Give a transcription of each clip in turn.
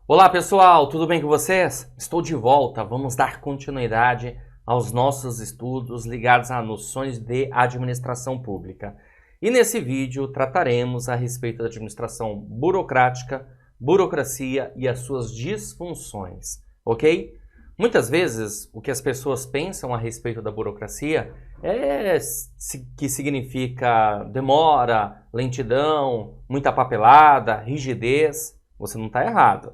Olá pessoal, tudo bem com vocês? Estou de volta, vamos dar continuidade aos nossos estudos ligados a noções de administração pública. E nesse vídeo trataremos a respeito da administração burocrática, burocracia e as suas disfunções, ok? Muitas vezes o que as pessoas pensam a respeito da burocracia é que significa demora, lentidão, muita papelada, rigidez. Você não está errado.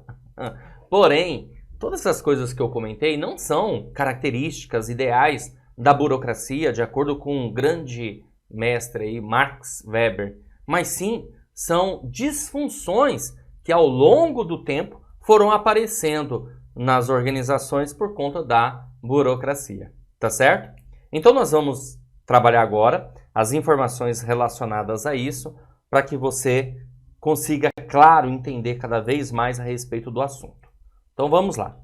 Porém, todas essas coisas que eu comentei não são características ideais da burocracia, de acordo com um grande mestre aí, Max Weber, mas sim são disfunções que ao longo do tempo foram aparecendo nas organizações por conta da burocracia, tá certo? Então nós vamos trabalhar agora as informações relacionadas a isso para que você consiga, claro, entender cada vez mais a respeito do assunto. Então vamos lá.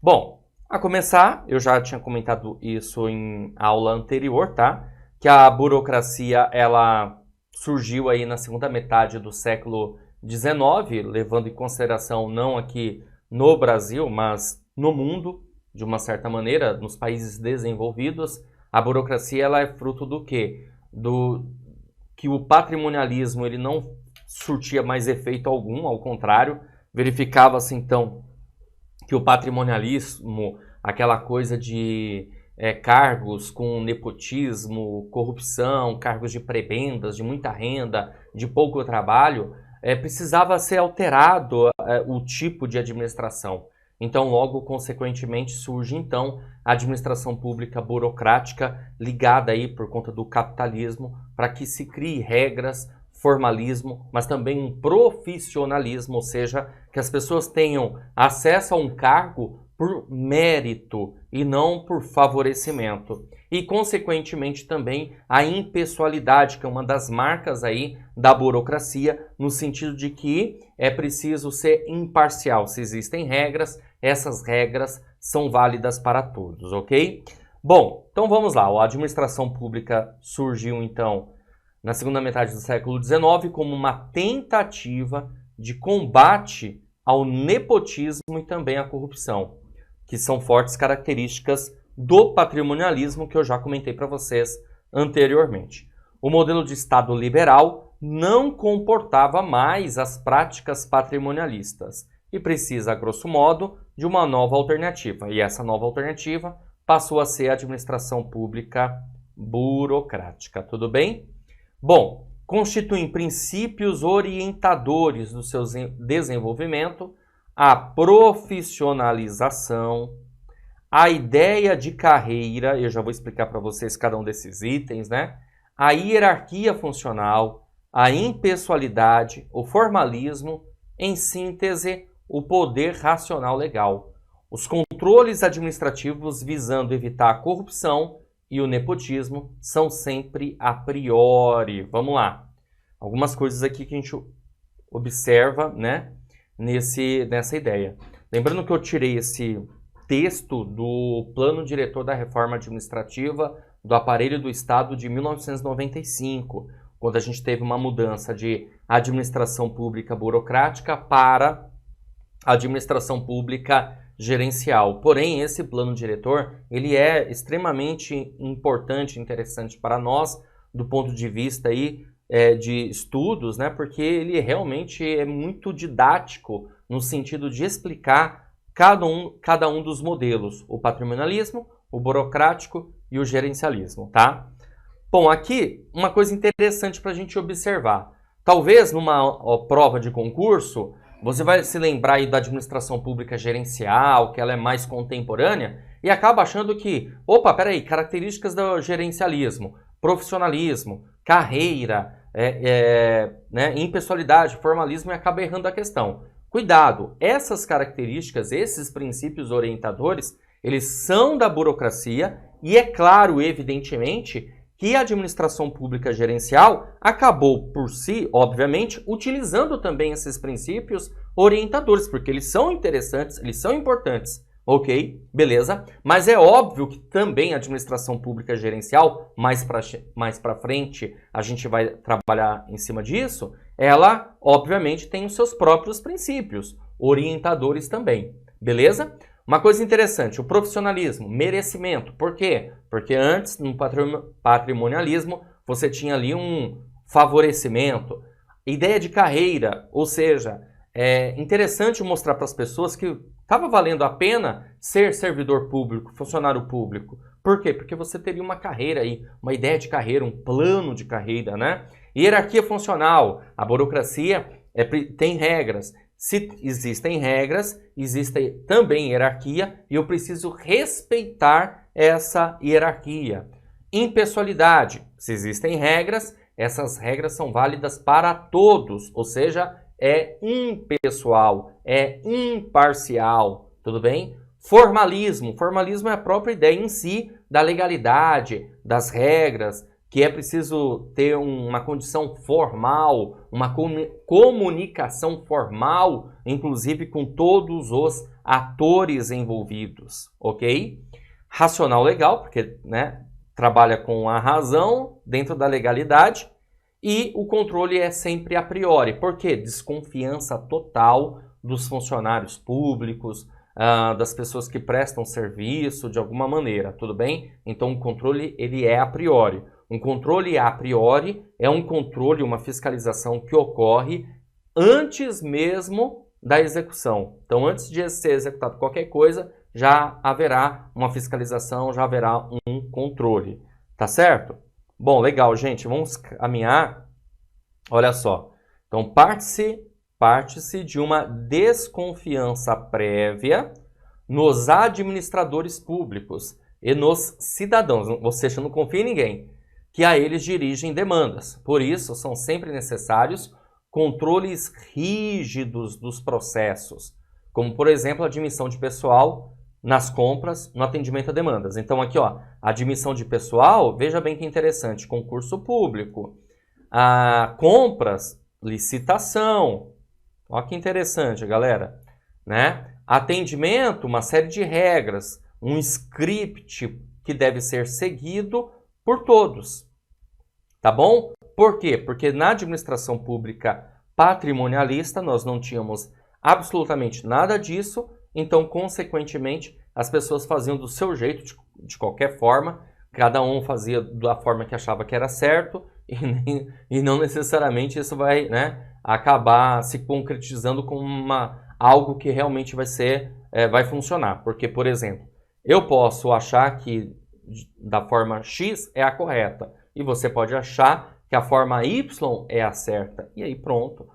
Bom, a começar, eu já tinha comentado isso em aula anterior, tá? Que a burocracia, ela surgiu aí na segunda metade do século XIX, levando em consideração não aqui no Brasil, mas no mundo, de uma certa maneira, nos países desenvolvidos. A burocracia, ela é fruto do quê? Que o patrimonialismo, ele não surtia mais efeito algum, ao contrário, verificava-se então que o patrimonialismo, aquela coisa de cargos com nepotismo, corrupção, cargos de prebendas, de muita renda, de pouco trabalho, precisava ser alterado o tipo de administração. Então, logo, consequentemente, surge então a administração pública burocrática ligada aí por conta do capitalismo para que se crie regras, formalismo, mas também um profissionalismo, ou seja, que as pessoas tenham acesso a um cargo por mérito e não por favorecimento. E, consequentemente, também a impessoalidade, que é uma das marcas aí da burocracia, no sentido de que é preciso ser imparcial. Se existem regras, essas regras são válidas para todos, ok? Bom, então vamos lá. A administração pública surgiu, então, na segunda metade do século XIX, como uma tentativa de combate ao nepotismo e também à corrupção, que são fortes características do patrimonialismo que eu já comentei para vocês anteriormente. O modelo de Estado liberal não comportava mais as práticas patrimonialistas e precisa, a grosso modo, de uma nova alternativa. E essa nova alternativa passou a ser a administração pública burocrática. Tudo bem? Bom, constituem princípios orientadores do seu desenvolvimento a profissionalização, a ideia de carreira, eu já vou explicar para vocês cada um desses itens, né? A hierarquia funcional, a impessoalidade, o formalismo, em síntese, o poder racional legal. Os controles administrativos visando evitar a corrupção e o nepotismo são sempre a priori. Vamos lá. Algumas coisas aqui que a gente observa, né, nessa ideia. Lembrando que eu tirei esse texto do Plano Diretor da Reforma Administrativa do Aparelho do Estado de 1995, quando a gente teve uma mudança de administração pública burocrática para administração pública gerencial. Porém, esse plano diretor, ele é extremamente importante e interessante para nós, do ponto de vista aí, de estudos, né? Porque ele realmente é muito didático no sentido de explicar cada um dos modelos, o patrimonialismo, o burocrático e o gerencialismo, tá? Bom, aqui uma coisa interessante para a gente observar. Talvez numa prova de concurso, você vai se lembrar aí da administração pública gerencial, que ela é mais contemporânea, e acaba achando que, opa, peraí, características do gerencialismo, profissionalismo, carreira, né, impessoalidade, formalismo, e acaba errando a questão. Cuidado, essas características, esses princípios orientadores, eles são da burocracia e é claro, evidentemente, que a administração pública gerencial acabou por si, obviamente, utilizando também esses princípios orientadores, porque eles são interessantes, eles são importantes, ok? Beleza? Mas é óbvio que também a administração pública gerencial, mais para frente, a gente vai trabalhar em cima disso, ela, obviamente, tem os seus próprios princípios. orientadores também, beleza? Uma coisa interessante, o profissionalismo, merecimento. Por quê? Porque antes, no patrimonialismo, você tinha ali um favorecimento. Ideia de carreira, ou seja, é interessante mostrar para as pessoas que estava valendo a pena ser servidor público, funcionário público. Por quê? Porque você teria uma carreira aí, uma ideia de carreira, um plano de carreira, né? Hierarquia funcional, a burocracia tem regras. Se existem regras, existe também hierarquia e eu preciso respeitar essa hierarquia. Impessoalidade, se existem regras, essas regras são válidas para todos, ou seja, é impessoal, é imparcial, tudo bem? Formalismo, formalismo é a própria ideia em si da legalidade, das regras, que é preciso ter uma condição formal, uma comunicação formal, inclusive com todos os atores envolvidos, ok? Racional legal, porque né, trabalha com a razão dentro da legalidade, e o controle é sempre a priori. Por quê? Desconfiança total dos funcionários públicos, das pessoas que prestam serviço de alguma maneira, tudo bem? Então o controle ele é a priori. Um controle a priori é um controle, uma fiscalização que ocorre antes mesmo da execução. Então, antes de ser executado qualquer coisa, já haverá uma fiscalização, já haverá um controle. Tá certo? Bom, legal, gente. Vamos caminhar. Olha só. Então, parte-se de uma desconfiança prévia nos administradores públicos e nos cidadãos, ou seja, não confia em ninguém, que a eles dirigem demandas. Por isso, são sempre necessários controles rígidos dos processos, como, por exemplo, a admissão de pessoal nas compras, no atendimento a demandas. Então, aqui, ó, admissão de pessoal, veja bem que interessante, concurso público, compras, licitação, olha que interessante, galera, né? Atendimento, uma série de regras, um script que deve ser seguido por todos, tá bom? Por quê? Porque na administração pública patrimonialista nós não tínhamos absolutamente nada disso, então, consequentemente, as pessoas faziam do seu jeito, de qualquer forma, cada um fazia da forma que achava que era certo, e não necessariamente isso vai, né, acabar se concretizando com algo que realmente vai funcionar. Porque, por exemplo, eu posso achar que da forma X é a correta, e você pode achar que a forma Y é a certa, e aí pronto,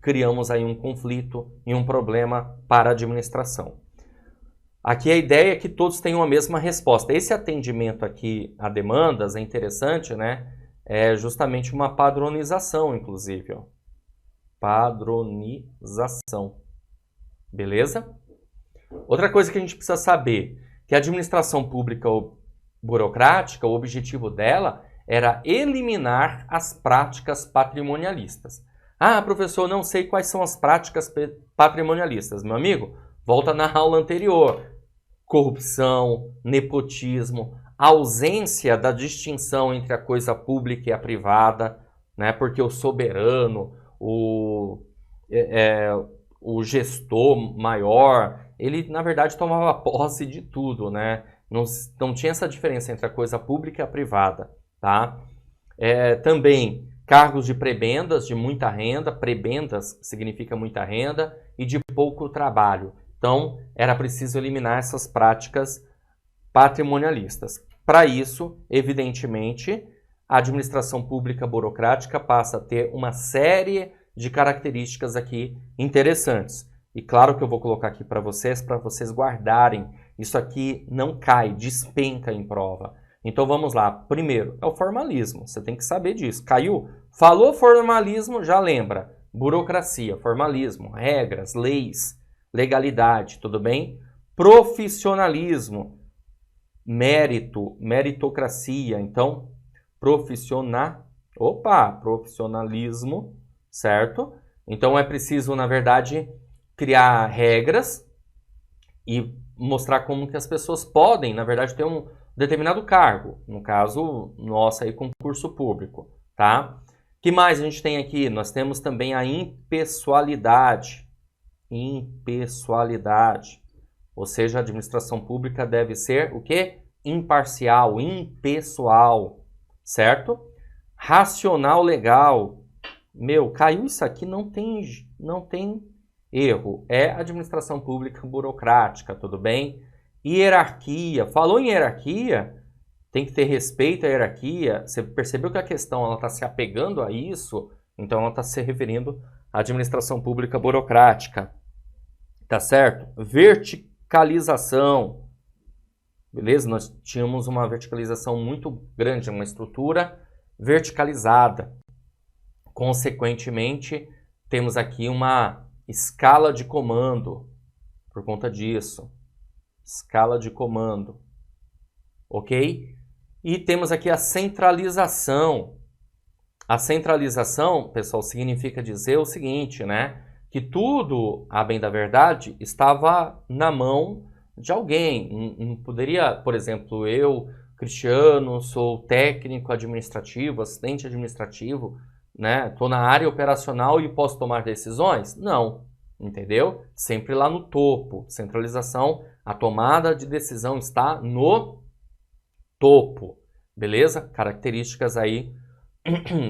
criamos aí um conflito e um problema para a administração. Aqui a ideia é que todos tenham a mesma resposta. Esse atendimento aqui a demandas é interessante, né? É justamente uma padronização, inclusive, ó. Padronização. Beleza? Outra coisa que a gente precisa saber, que a administração pública burocrática, o objetivo dela era eliminar as práticas patrimonialistas. Ah, professor, não sei quais são as práticas patrimonialistas. Meu amigo, volta na aula anterior. Corrupção, nepotismo, ausência da distinção entre a coisa pública e a privada, né? Porque o soberano, o gestor maior, ele na verdade tomava posse de tudo, né? Não tinha essa diferença entre a coisa pública e a privada, tá? Também cargos de prebendas, de muita renda, prebendas significa muita renda, e de pouco trabalho. Então, era preciso eliminar essas práticas patrimonialistas. Para isso, evidentemente, a administração pública burocrática passa a ter uma série de características aqui interessantes. E claro que eu vou colocar aqui para vocês guardarem. Isso aqui não cai, despenca em prova. Então vamos lá. Primeiro, é o formalismo. Você tem que saber disso. Caiu? Falou formalismo, já lembra. Burocracia, formalismo, regras, leis, legalidade, tudo bem? Profissionalismo, mérito, meritocracia. Então, profissionalismo, certo? Então é preciso, na verdade, criar regras e mostrar como que as pessoas podem, na verdade, ter um determinado cargo. No caso, nosso aí, concurso público, tá? O que mais a gente tem aqui? Nós temos também a impessoalidade. impessoalidade. Ou seja, a administração pública deve ser o quê? Imparcial, impessoal, certo? Racional legal. Meu, caiu isso aqui, não tem erro. É administração pública burocrática, tudo bem? Hierarquia. Falou em hierarquia, tem que ter respeito à hierarquia. Você percebeu que a questão está se apegando a isso? Então ela está se referindo à administração pública burocrática. Tá certo? Verticalização. Beleza? Nós tínhamos uma verticalização muito grande, uma estrutura verticalizada. Consequentemente, temos aqui uma escala de comando por conta disso. Escala de comando. Ok? E temos aqui a centralização. A centralização, pessoal, significa dizer o seguinte, né? Que tudo, a bem da verdade, estava na mão de alguém. Não poderia, por exemplo, eu, Cristiano, sou técnico administrativo, assistente administrativo, né? Estou na área operacional e posso tomar decisões? Não, entendeu? Sempre lá no topo. Centralização, a tomada de decisão está no topo, beleza? Características aí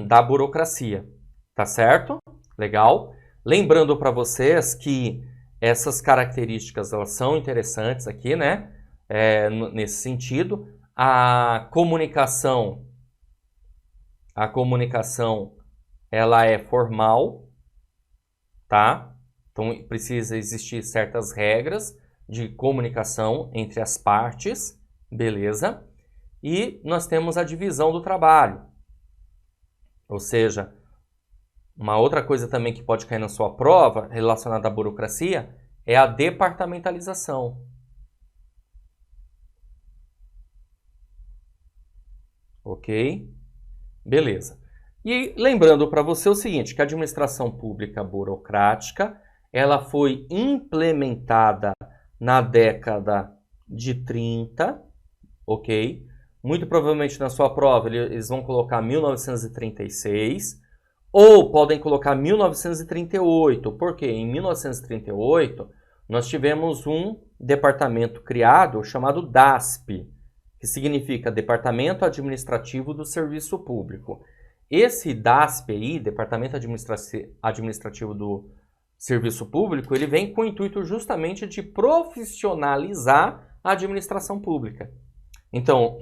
da burocracia, tá certo? Legal? Lembrando para vocês que essas características elas são interessantes aqui, né? Nesse sentido, a comunicação ela é formal, tá? Então precisa existir certas regras de comunicação entre as partes, beleza? E nós temos a divisão do trabalho. Ou seja, uma outra coisa também que pode cair na sua prova relacionada à burocracia é a departamentalização. Ok? Beleza. E lembrando para você o seguinte, que a administração pública burocrática, ela foi implementada na década de 30, ok? Muito provavelmente na sua prova eles vão colocar 1936, ou podem colocar 1938, porque em 1938 nós tivemos um departamento criado chamado DASP, que significa Departamento Administrativo do Serviço Público. Esse DASP aí, Departamento Administrativo do Serviço Público, ele vem com o intuito justamente de profissionalizar a administração pública. Então,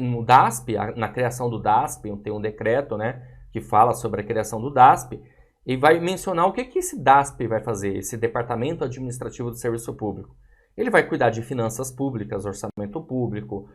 no DASP, na criação do DASP, tem um decreto, né, que fala sobre a criação do DASP, e vai mencionar o que esse DASP vai fazer, esse Departamento Administrativo do Serviço Público. Ele vai cuidar de finanças públicas, orçamento público,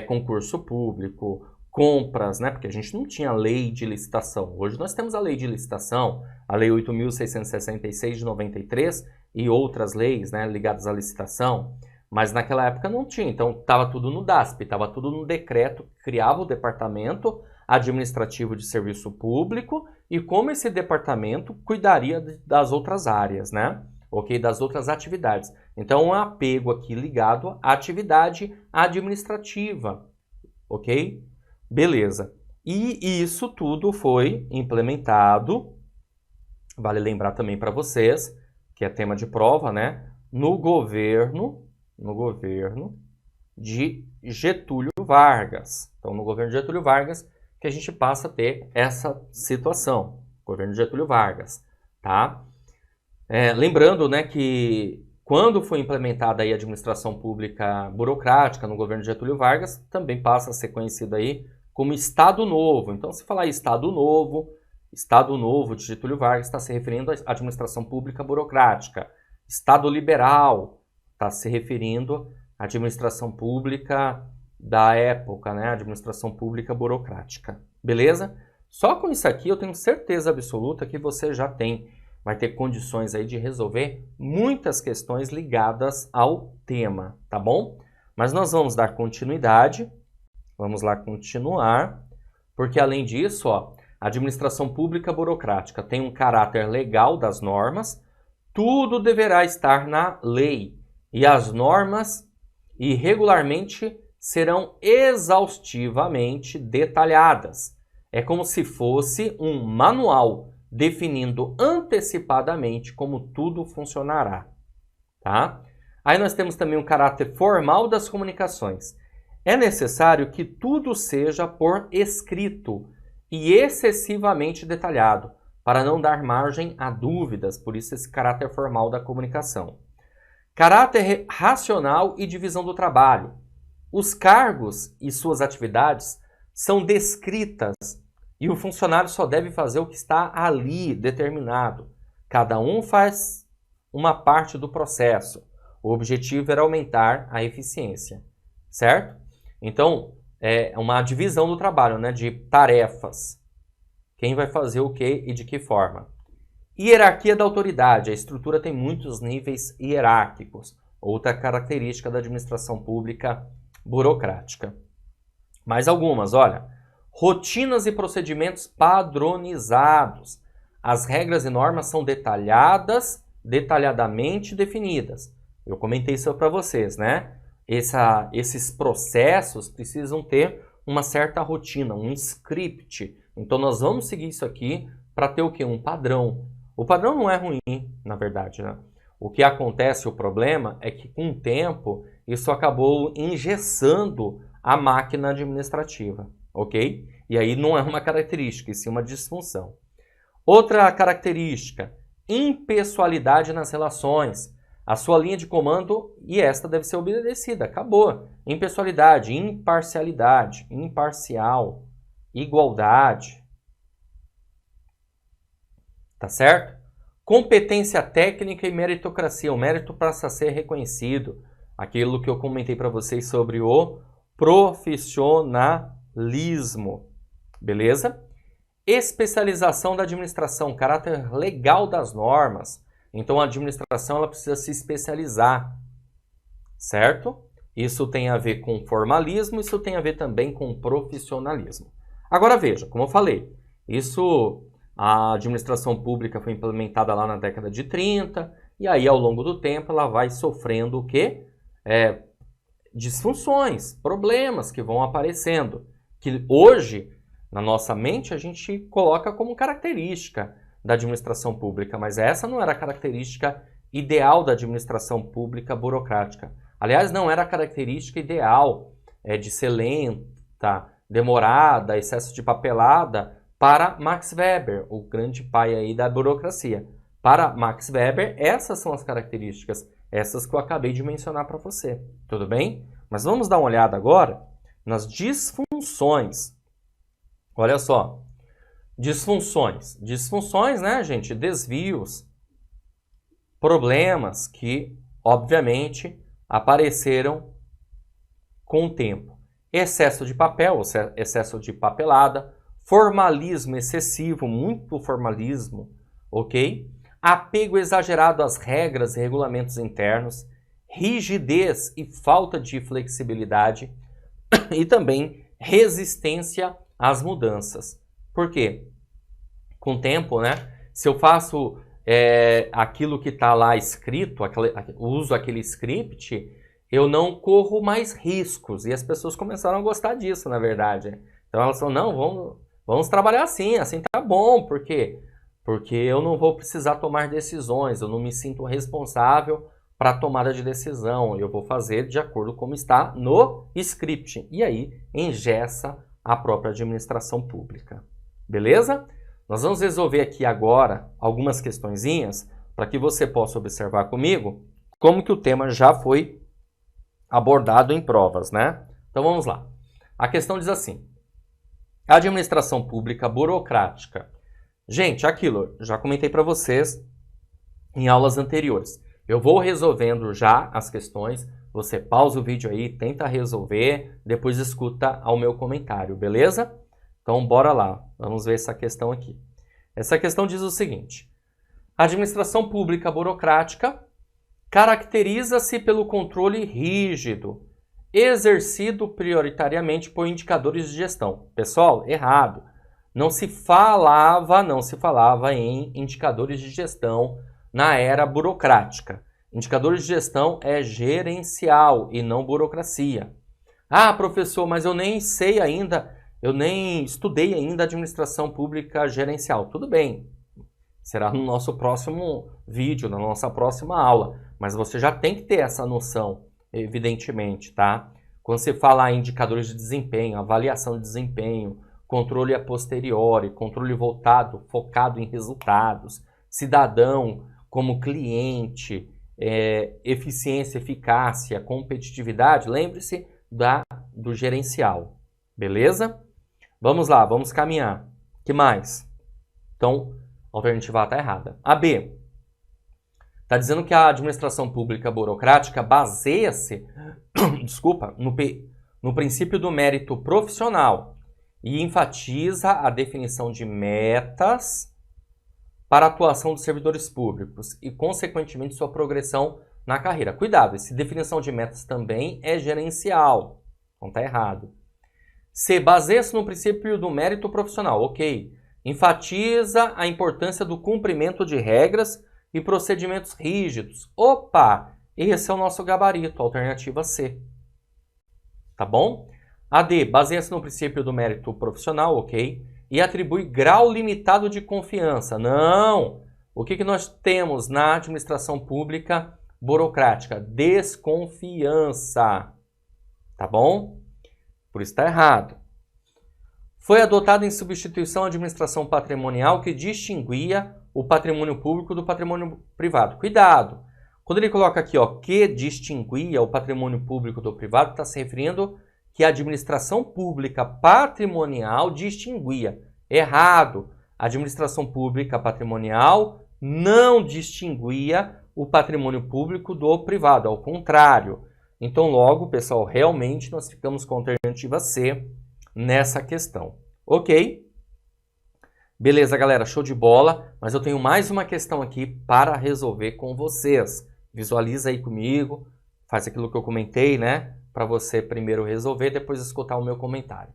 concurso público, compras, né, porque a gente não tinha lei de licitação. Hoje nós temos a lei de licitação, a Lei 8.666 de 93 e outras leis, né, ligadas à licitação. Mas naquela época não tinha, então estava tudo no DASP, estava tudo no decreto que criava o Departamento Administrativo de Serviço Público e como esse departamento cuidaria das outras áreas, né? Ok? Das outras atividades. Então, um apego aqui ligado à atividade administrativa, ok? Beleza. E isso tudo foi implementado, vale lembrar também para vocês, que é tema de prova, né? No governo de Getúlio Vargas. Então, no governo de Getúlio Vargas, que a gente passa a ter essa situação. Governo de Getúlio Vargas, tá? Lembrando, né, que quando foi implementada aí a administração pública burocrática no governo de Getúlio Vargas, também passa a ser conhecido aí como Estado Novo. Então, se falar Estado Novo de Getúlio Vargas está se referindo à administração pública burocrática. Estado Liberal está se referindo à administração pública da época, né? Administração pública burocrática. Beleza? Só com isso aqui eu tenho certeza absoluta que você já vai ter condições aí de resolver muitas questões ligadas ao tema, tá bom? Mas nós vamos dar continuidade, vamos lá continuar, porque além disso, ó, a administração pública burocrática tem um caráter legal das normas, tudo deverá estar na lei. E as normas regularmente serão exaustivamente detalhadas. É como se fosse um manual definindo antecipadamente como tudo funcionará, tá? Aí nós temos também o caráter formal das comunicações. É necessário que tudo seja por escrito e excessivamente detalhado, para não dar margem a dúvidas, por isso esse caráter formal da comunicação. Caráter racional e divisão do trabalho. Os cargos e suas atividades são descritas e o funcionário só deve fazer o que está ali determinado. Cada um faz uma parte do processo. O objetivo era aumentar a eficiência, certo? Então, é uma divisão do trabalho, né, de tarefas. Quem vai fazer o que e de que forma. Hierarquia da autoridade. A estrutura tem muitos níveis hierárquicos. Outra característica da administração pública burocrática. Mais algumas, olha. Rotinas e procedimentos padronizados. As regras e normas são detalhadamente definidas. Eu comentei isso para vocês, né? Esses processos precisam ter uma certa rotina, um script. Então nós vamos seguir isso aqui para ter o quê? Um padrão. O padrão não é ruim, na verdade, né? O que acontece, o problema, é que com o tempo isso acabou engessando a máquina administrativa, ok? E aí não é uma característica, e sim uma disfunção. Outra característica, impessoalidade nas relações. A sua linha de comando e esta deve ser obedecida. Acabou. Impessoalidade, imparcialidade, imparcial, igualdade. Tá certo? Competência técnica e meritocracia. O mérito passa a ser reconhecido. Aquilo que eu comentei para vocês sobre o profissionalismo. Beleza? Especialização da administração, caráter legal das normas. Então, a administração ela precisa se especializar, certo? Isso tem a ver com formalismo, isso tem a ver também com profissionalismo. Agora veja, como eu falei, a administração pública foi implementada lá na década de 30, e aí ao longo do tempo ela vai sofrendo o quê? Disfunções, problemas que vão aparecendo, que hoje, na nossa mente, a gente coloca como característica da administração pública, mas essa não era a característica ideal da administração pública burocrática. Aliás, não era a característica ideal de ser lenta, demorada, excesso de papelada para Max Weber, o grande pai aí da burocracia. Para Max Weber, essas são as características, essas que eu acabei de mencionar para você, tudo bem? Mas vamos dar uma olhada agora nas disfunções. Olha só. Disfunções. Disfunções, né, gente? Desvios, problemas que, obviamente, apareceram com o tempo. Excesso de papel, excesso de papelada, formalismo excessivo, muito formalismo, ok? Apego exagerado às regras e regulamentos internos, rigidez e falta de flexibilidade e também resistência às mudanças. Por quê? Com o tempo, né? Se eu faço aquilo que está lá escrito, uso aquele script, eu não corro mais riscos. E as pessoas começaram a gostar disso, na verdade. Então elas falam, não, vamos trabalhar assim tá bom. Por quê? Porque eu não vou precisar tomar decisões, eu não me sinto responsável para a tomada de decisão. Eu vou fazer de acordo com como está no script. E aí engessa a própria administração pública. Beleza? Nós vamos resolver aqui agora algumas questõezinhas para que você possa observar comigo como que o tema já foi abordado em provas, né? Então vamos lá. A questão diz assim: a administração pública burocrática. Gente, aquilo, já comentei para vocês em aulas anteriores. Eu vou resolvendo já as questões, você pausa o vídeo aí, tenta resolver, depois escuta ao meu comentário, beleza? Então, bora lá, vamos ver essa questão aqui. Essa questão diz o seguinte: a administração pública burocrática caracteriza-se pelo controle rígido, exercido prioritariamente por indicadores de gestão. Pessoal, errado. Não se falava em indicadores de gestão na era burocrática. Indicadores de gestão é gerencial e não burocracia. Ah, professor, mas eu nem sei ainda, eu nem estudei ainda administração pública gerencial. Tudo bem, será no nosso próximo vídeo, na nossa próxima aula. Mas você já tem que ter essa noção, evidentemente, tá? Quando você fala em indicadores de desempenho, avaliação de desempenho, controle a posteriori, controle focado em resultados, cidadão como cliente, eficiência, eficácia, competitividade, lembre-se do gerencial, beleza? Vamos lá, vamos caminhar. O que mais? Então, a alternativa A está errada. A B. Está dizendo que a administração pública burocrática baseia-se desculpa, no princípio do mérito profissional e enfatiza a definição de metas para a atuação dos servidores públicos e, consequentemente, sua progressão na carreira. Cuidado, essa definição de metas também é gerencial. Então está errado. C. Baseia-se no princípio do mérito profissional. Ok. Enfatiza a importância do cumprimento de regras e procedimentos rígidos. Opa! Esse é o nosso gabarito, alternativa C. Tá bom? A D. Baseia-se no princípio do mérito profissional. Ok. E atribui grau limitado de confiança. Não! O que nós temos na administração pública burocrática? Desconfiança. Tá bom? Por isso está errado. Foi adotada em substituição à administração patrimonial que distinguia o patrimônio público do patrimônio privado. Cuidado! Quando ele coloca aqui, ó, que distinguia o patrimônio público do privado, está se referindo que a administração pública patrimonial distinguia. Errado! A administração pública patrimonial não distinguia o patrimônio público do privado, ao contrário. Então, logo, pessoal, realmente nós ficamos com a alternativa C nessa questão. Ok? Beleza, galera, show de bola. Mas eu tenho mais uma questão aqui para resolver com vocês. Visualiza aí comigo, faz aquilo que eu comentei, né? Para você primeiro resolver, depois escutar o meu comentário.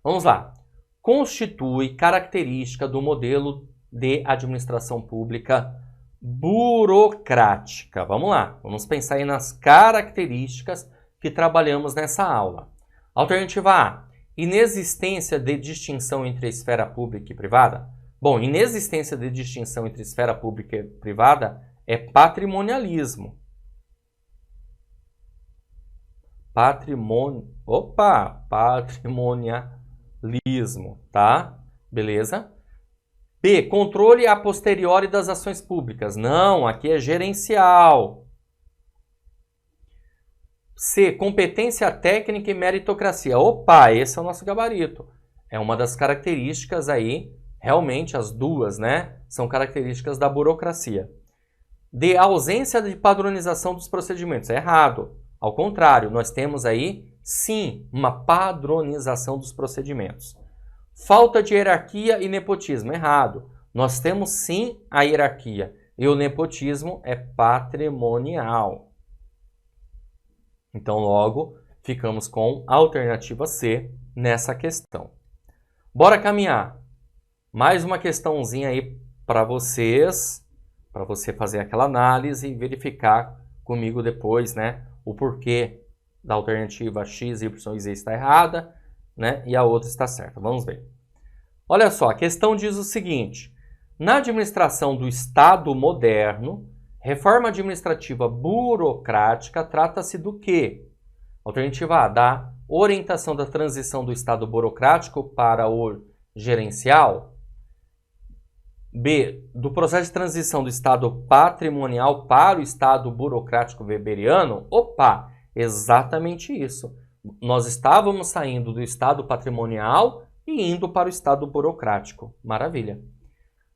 Vamos lá. Constitui característica do modelo de administração pública burocrática. Vamos lá, vamos pensar aí nas características que trabalhamos nessa aula. Alternativa A, inexistência de distinção entre a esfera pública e privada. Bom, inexistência de distinção entre esfera pública e privada é patrimonialismo. Patrimonialismo, tá? Beleza? B, controle a posteriori das ações públicas. Não, aqui é gerencial. C, competência técnica e meritocracia. Opa, esse é o nosso gabarito. É uma das características aí, realmente as duas, né? São características da burocracia. D, ausência de padronização dos procedimentos. É errado. Ao contrário, nós temos aí, sim, uma padronização dos procedimentos. Falta de hierarquia e nepotismo. Errado. Nós temos, sim, a hierarquia. E o nepotismo é patrimonial. Então, logo, ficamos com a alternativa C nessa questão. Bora caminhar. Mais uma questãozinha aí para vocês, para você fazer aquela análise e verificar comigo depois, né, o porquê da alternativa X, Y e Z está errada, né, e a outra está certa. Vamos ver. Olha só, a questão diz o seguinte: na administração do Estado moderno, reforma administrativa burocrática trata-se do quê? Alternativa A, da orientação da transição do Estado burocrático para o gerencial. B, do processo de transição do Estado patrimonial para o Estado burocrático weberiano. Opa, exatamente isso. Nós estávamos saindo do Estado patrimonial e indo para o Estado burocrático. Maravilha.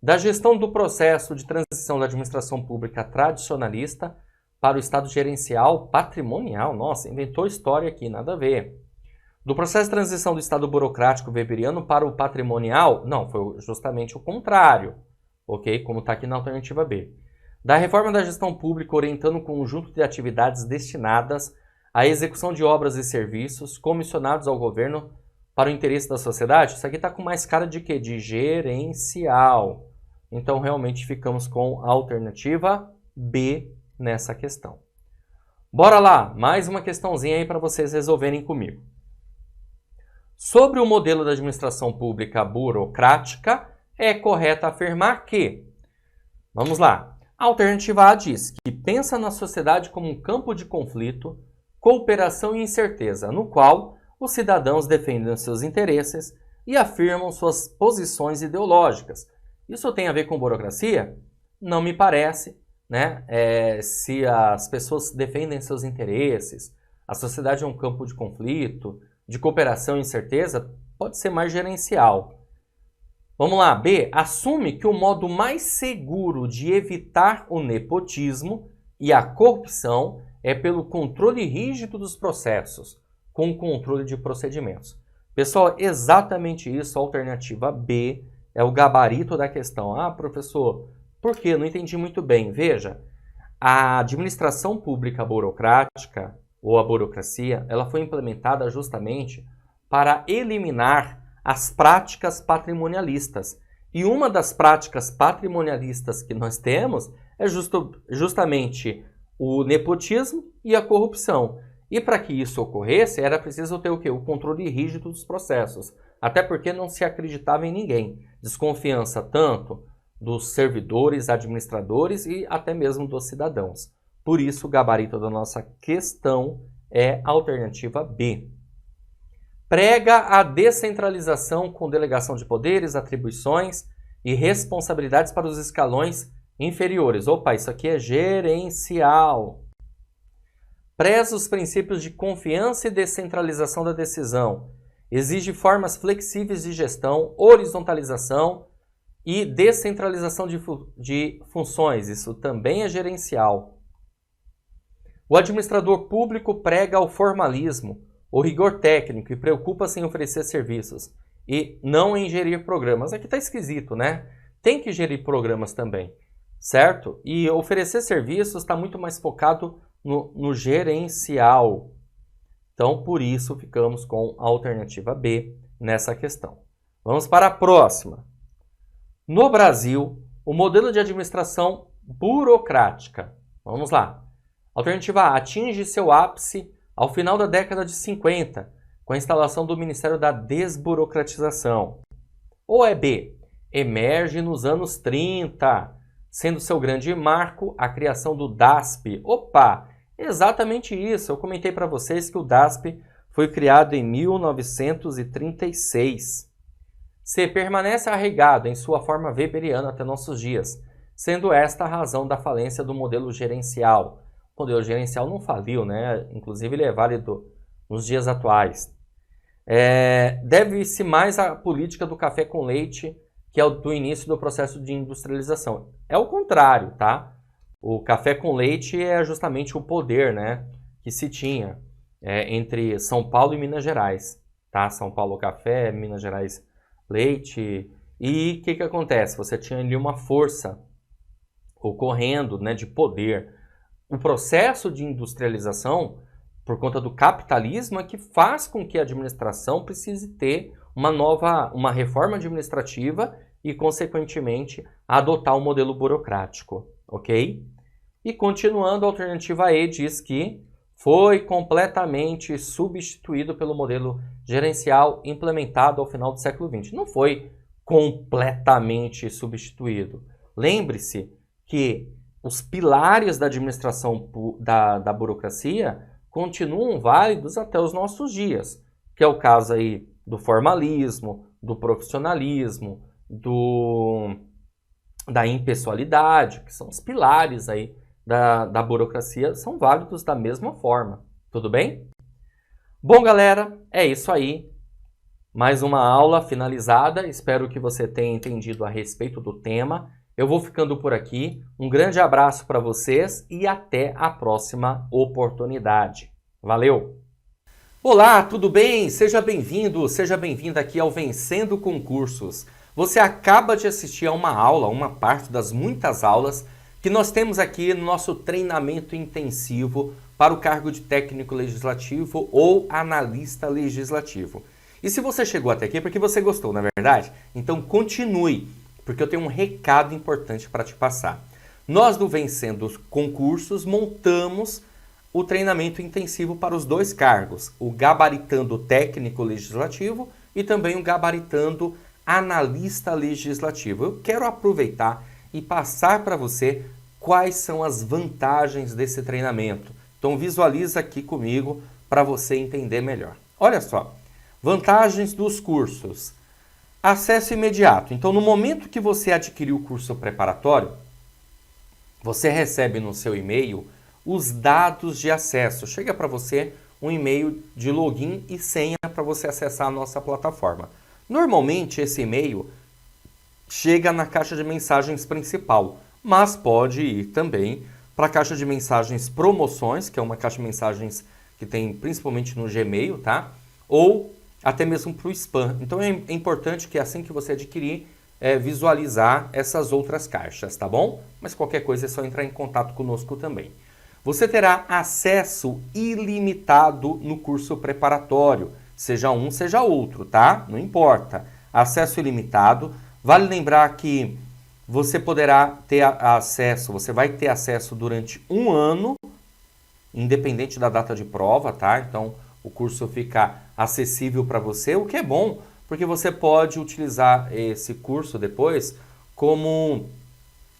Da gestão do processo de transição da administração pública tradicionalista para o Estado gerencial patrimonial. Nossa, inventou história aqui, nada a ver. Do processo de transição do Estado burocrático weberiano para o patrimonial. Não, foi justamente o contrário. Ok? Como está aqui na alternativa B. Da reforma da gestão pública orientando um conjunto de atividades destinadas à execução de obras e serviços comissionados ao governo para o interesse da sociedade. Isso aqui está com mais cara de quê? De gerencial. Então, realmente, ficamos com a alternativa B nessa questão. Bora lá! Mais uma questãozinha aí para vocês resolverem comigo. Sobre o modelo da administração pública burocrática, é correto afirmar que Vamos lá. A alternativa A diz que pensa na sociedade como um campo de conflito, cooperação e incerteza, no qual os cidadãos defendem seus interesses e afirmam suas posições ideológicas. Isso tem a ver com burocracia? Não me parece, né? Se as pessoas defendem seus interesses, a sociedade é um campo de conflito, de cooperação e incerteza, pode ser mais gerencial. Vamos lá, B. Assume que o modo mais seguro de evitar o nepotismo e a corrupção é pelo controle rígido dos processos, com controle de procedimentos. Pessoal, exatamente isso, a alternativa B é o gabarito da questão. Ah, professor, por quê? Não entendi muito bem. Veja, a administração pública burocrática, ou a burocracia, ela foi implementada justamente para eliminar as práticas patrimonialistas. E uma das práticas patrimonialistas que nós temos é justamente o nepotismo e a corrupção. E para que isso ocorresse, era preciso ter o quê? O controle rígido dos processos. Até porque não se acreditava em ninguém. Desconfiança tanto dos servidores, administradores e até mesmo dos cidadãos. Por isso, o gabarito da nossa questão é a alternativa B. Prega a descentralização com delegação de poderes, atribuições e responsabilidades para os escalões inferiores. Opa, isso aqui é gerencial. Preza os princípios de confiança e descentralização da decisão. Exige formas flexíveis de gestão, horizontalização e descentralização de funções. Isso também é gerencial. O administrador público prega o formalismo, o rigor técnico e preocupa-se em oferecer serviços e não em gerir programas. Aqui está esquisito, né? Tem que gerir programas também, certo? E oferecer serviços está muito mais focado no gerencial. Então, por isso, ficamos com a alternativa B nessa questão. Vamos para a próxima. No Brasil, o modelo de administração burocrática. Vamos lá. Alternativa A atinge seu ápice ao final da década de 50, com a instalação do Ministério da Desburocratização. Ou é B, emerge nos anos 30, sendo seu grande marco a criação do DASP. Opa, exatamente isso. Eu comentei para vocês que o DASP foi criado em 1936. C, permanece arraigado em sua forma weberiana até nossos dias, sendo esta a razão da falência do modelo gerencial. O modelo gerencial não faliu, né? Inclusive ele é válido nos dias atuais. Deve-se mais à política do café com leite, que é o do início do processo de industrialização. É o contrário, tá? O café com leite é justamente o poder, né, que se tinha entre São Paulo e Minas Gerais. Tá? São Paulo café, Minas Gerais leite. E o que acontece? Você tinha ali uma força ocorrendo, né, de poder. O processo de industrialização, por conta do capitalismo, é que faz com que a administração precise ter uma reforma administrativa e, consequentemente, adotar um modelo burocrático, ok? E continuando, a alternativa E diz que foi completamente substituído pelo modelo gerencial implementado ao final do século XX. Não foi completamente substituído. Lembre-se que os pilares da administração da burocracia continuam válidos até os nossos dias, que é o caso aí do formalismo, do profissionalismo, da impessoalidade, que são os pilares aí da burocracia, são válidos da mesma forma. Tudo bem? Bom, galera, é isso aí. Mais uma aula finalizada. Espero que você tenha entendido a respeito do tema. Eu vou ficando por aqui. Um grande abraço para vocês e até a próxima oportunidade. Valeu! Olá, tudo bem? Seja bem-vindo, seja bem-vinda aqui ao Vencendo Concursos. Você acaba de assistir a uma aula, uma parte das muitas aulas que nós temos aqui no nosso treinamento intensivo para o cargo de técnico legislativo ou analista legislativo. E se você chegou até aqui é porque você gostou, não é verdade? Então continue, porque eu tenho um recado importante para te passar. Nós do Vencendo Concursos montamos o treinamento intensivo para os dois cargos, o gabaritando técnico legislativo e também o gabaritando analista legislativo. Eu quero aproveitar e passar para você quais são as vantagens desse treinamento. Então visualiza aqui comigo para você entender melhor. Olha só, vantagens dos cursos. Acesso imediato. Então no momento que você adquirir o curso preparatório, você recebe no seu e-mail os dados de acesso. Chega para você um e-mail de login e senha para você acessar a nossa plataforma. Normalmente esse e-mail chega na caixa de mensagens principal, mas pode ir também para a caixa de mensagens promoções, que é uma caixa de mensagens que tem principalmente no Gmail, tá? Ou até mesmo para o spam. Então é importante que assim que você adquirir, visualizar essas outras caixas, tá bom? Mas qualquer coisa é só entrar em contato conosco também. Você terá acesso ilimitado no curso preparatório, seja um, seja outro, tá? Não importa. Acesso ilimitado. Vale lembrar que você poderá ter acesso, você vai ter acesso durante um ano, independente da data de prova, tá? Então, o curso fica acessível para você, o que é bom, porque você pode utilizar esse curso depois como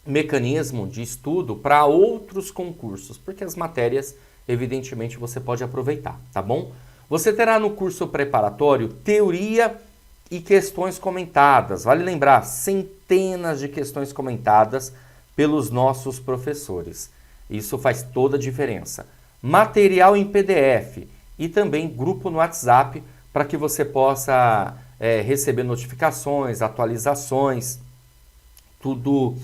mecanismo de estudo para outros concursos, porque as matérias, evidentemente, você pode aproveitar, tá bom? Você terá no curso preparatório teoria e questões comentadas. Vale lembrar, centenas de questões comentadas pelos nossos professores. Isso faz toda a diferença. Material em PDF e também grupo no WhatsApp para que você possa receber notificações, atualizações, tudo,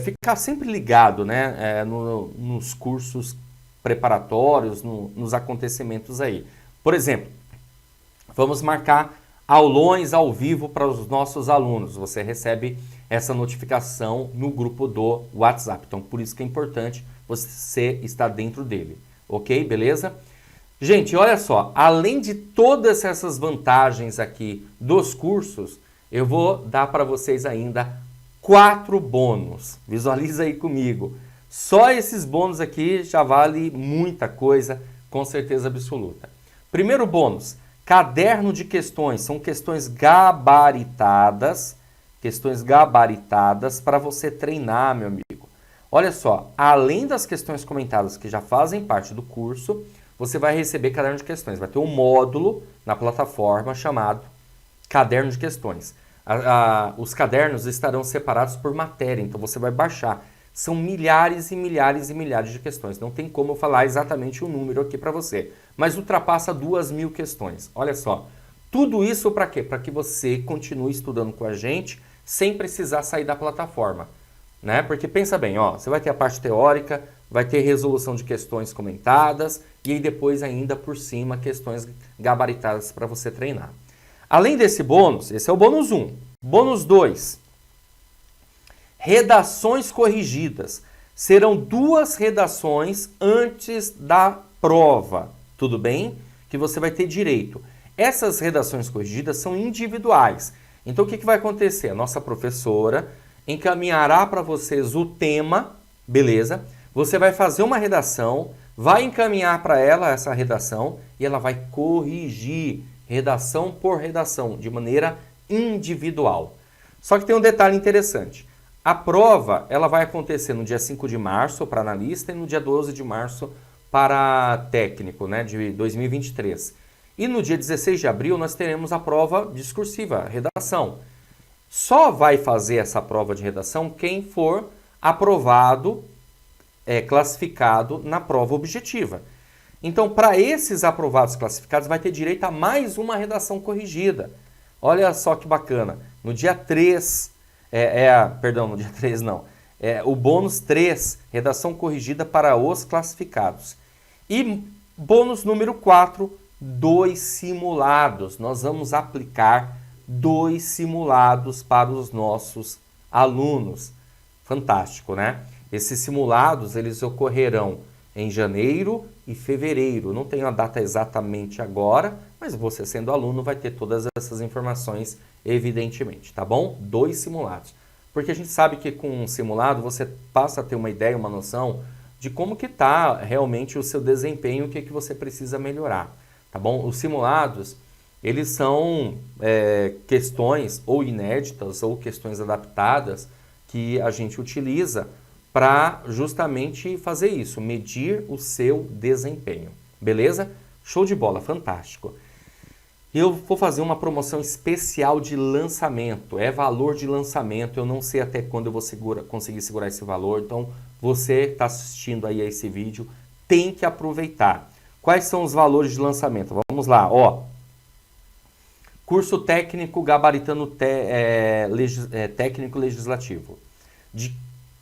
ficar sempre ligado, né, nos cursos preparatórios, nos acontecimentos aí. Por exemplo, vamos marcar aulões ao vivo para os nossos alunos. Você recebe essa notificação no grupo do WhatsApp. Então, por isso que é importante você estar dentro dele. Ok? Beleza? Gente, olha só. Além de todas essas vantagens aqui dos cursos, eu vou dar para vocês ainda 4 bônus. Visualiza aí comigo. Só esses bônus aqui já vale muita coisa, com certeza absoluta. Primeiro bônus. Caderno de questões, são questões gabaritadas para você treinar, meu amigo. Olha só, além das questões comentadas que já fazem parte do curso, você vai receber caderno de questões. Vai ter um módulo na plataforma chamado Caderno de Questões. Os cadernos estarão separados por matéria, então você vai baixar. São milhares e milhares e milhares de questões. Não tem como eu falar exatamente o número aqui para você. Mas ultrapassa 2.000 questões. Olha só. Tudo isso para quê? Para que você continue estudando com a gente sem precisar sair da plataforma. Né? Porque pensa bem, ó, você vai ter a parte teórica, vai ter resolução de questões comentadas e aí depois ainda por cima questões gabaritadas para você treinar. Além desse bônus, esse é o bônus 1. Bônus 2. Redações corrigidas. Serão 2 redações antes da prova, tudo bem? Que você vai ter direito. Essas redações corrigidas são individuais. Então o que vai acontecer? A nossa professora encaminhará para vocês o tema, beleza? Você vai fazer uma redação, vai encaminhar para ela essa redação e ela vai corrigir redação por redação, de maneira individual. Só que tem um detalhe interessante. A prova ela vai acontecer no dia 5 de março para analista e no dia 12 de março para técnico, né, de 2023. E no dia 16 de abril nós teremos a prova discursiva, redação. Só vai fazer essa prova de redação quem for aprovado, classificado na prova objetiva. Então, para esses aprovados classificados, vai ter direito a mais uma redação corrigida. Olha só que bacana. No dia 3... Perdão, no dia 3 não. O bônus 3, redação corrigida para os classificados. E bônus número 4, 2 simulados. Nós vamos aplicar 2 simulados para os nossos alunos. Fantástico, né? Esses simulados, eles ocorrerão em janeiro e fevereiro. Não tenho a data exatamente agora, mas você sendo aluno vai ter todas essas informações evidentemente, tá bom? 2 simulados. Porque a gente sabe que com um simulado você passa a ter uma ideia, uma noção de como que está realmente o seu desempenho, o que você precisa melhorar, tá bom? Os simulados, eles são questões ou inéditas ou questões adaptadas que a gente utiliza para justamente fazer isso, medir o seu desempenho. Beleza? Show de bola, fantástico. Eu vou fazer uma promoção especial de lançamento, é valor de lançamento, eu não sei até quando eu vou conseguir segurar esse valor, então você que está assistindo aí a esse vídeo tem que aproveitar. Quais são os valores de lançamento? Vamos lá, ó. Curso técnico gabaritando técnico legislativo, de R$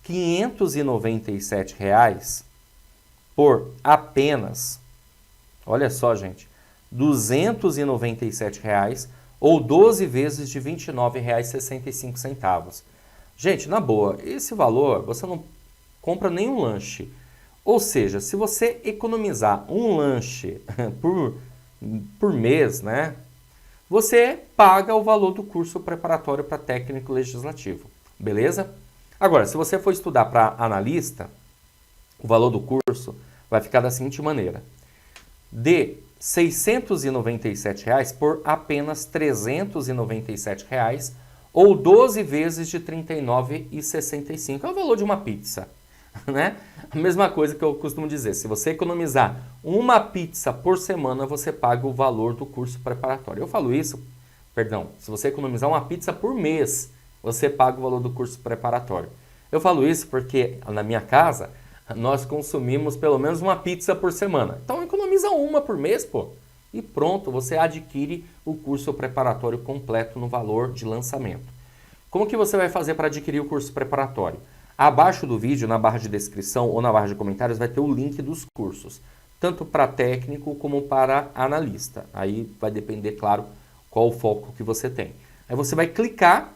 597 por apenas, olha só gente, R$ 297 ou 12 vezes de R$ 29,65. Gente, na boa, esse valor você não compra nenhum lanche. Ou seja, se você economizar um lanche por mês, né, você paga o valor do curso preparatório para técnico legislativo. Beleza? Agora, se você for estudar para analista, o valor do curso vai ficar da seguinte maneira. De R$ 697 por apenas R$ 397 ou 12 vezes de R$ 39,65. É o valor de uma pizza, né? A mesma coisa que eu costumo dizer, se você economizar uma pizza por semana, você paga o valor do curso preparatório. Eu falo isso, perdão, se você economizar uma pizza por mês, você paga o valor do curso preparatório. Eu falo isso porque na minha casa nós consumimos pelo menos uma pizza por semana. Então economiza uma por mês, pô. E pronto, você adquire o curso preparatório completo no valor de lançamento. Como que você vai fazer para adquirir o curso preparatório? Abaixo do vídeo, na barra de descrição ou na barra de comentários, vai ter o link dos cursos. Tanto para técnico como para analista. Aí vai depender, claro, qual o foco que você tem. Aí você vai clicar,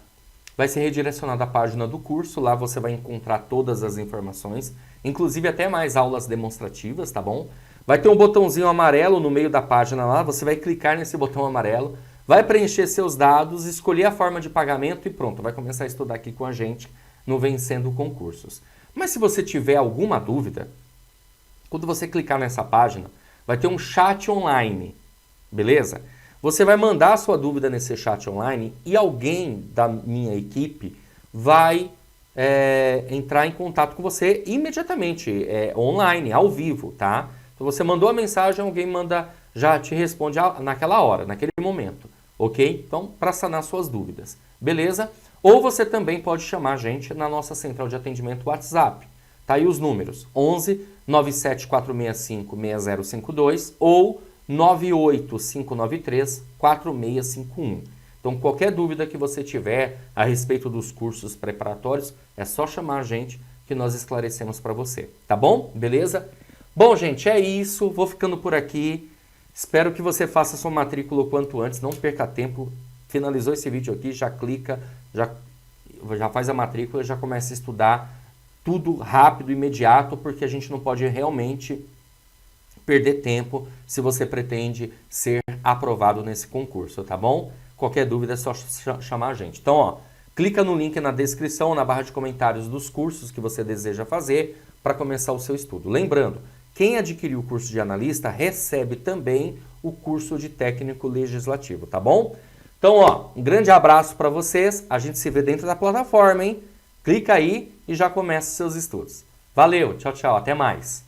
vai ser redirecionado à página do curso. Lá você vai encontrar todas as informações, inclusive até mais aulas demonstrativas, tá bom? Vai ter um botãozinho amarelo no meio da página lá, você vai clicar nesse botão amarelo, vai preencher seus dados, escolher a forma de pagamento e pronto, vai começar a estudar aqui com a gente no Vencendo Concursos. Mas se você tiver alguma dúvida, quando você clicar nessa página, vai ter um chat online, beleza? Você vai mandar a sua dúvida nesse chat online e alguém da minha equipe vai entrar em contato com você imediatamente, online, ao vivo, tá? Então você mandou a mensagem, alguém já te responde naquela hora, naquele momento, ok? Então, para sanar suas dúvidas, beleza? Ou você também pode chamar a gente na nossa central de atendimento WhatsApp. Tá aí os números, 11 97465 6052 ou 98593 4651. Então, qualquer dúvida que você tiver a respeito dos cursos preparatórios, é só chamar a gente que nós esclarecemos para você, tá bom? Beleza? Bom, gente, é isso. Vou ficando por aqui. Espero que você faça sua matrícula o quanto antes, não perca tempo. Finalizou esse vídeo aqui, já clica, já faz a matrícula, já começa a estudar tudo rápido, imediato, porque a gente não pode realmente perder tempo se você pretende ser aprovado nesse concurso, tá bom? Qualquer dúvida é só chamar a gente. Então, ó, clica no link na descrição, na barra de comentários dos cursos que você deseja fazer para começar o seu estudo. Lembrando, quem adquiriu o curso de analista recebe também o curso de técnico legislativo, tá bom? Então, ó, um grande abraço para vocês. A gente se vê dentro da plataforma, hein? Clica aí e já começa os seus estudos. Valeu, tchau, tchau, até mais.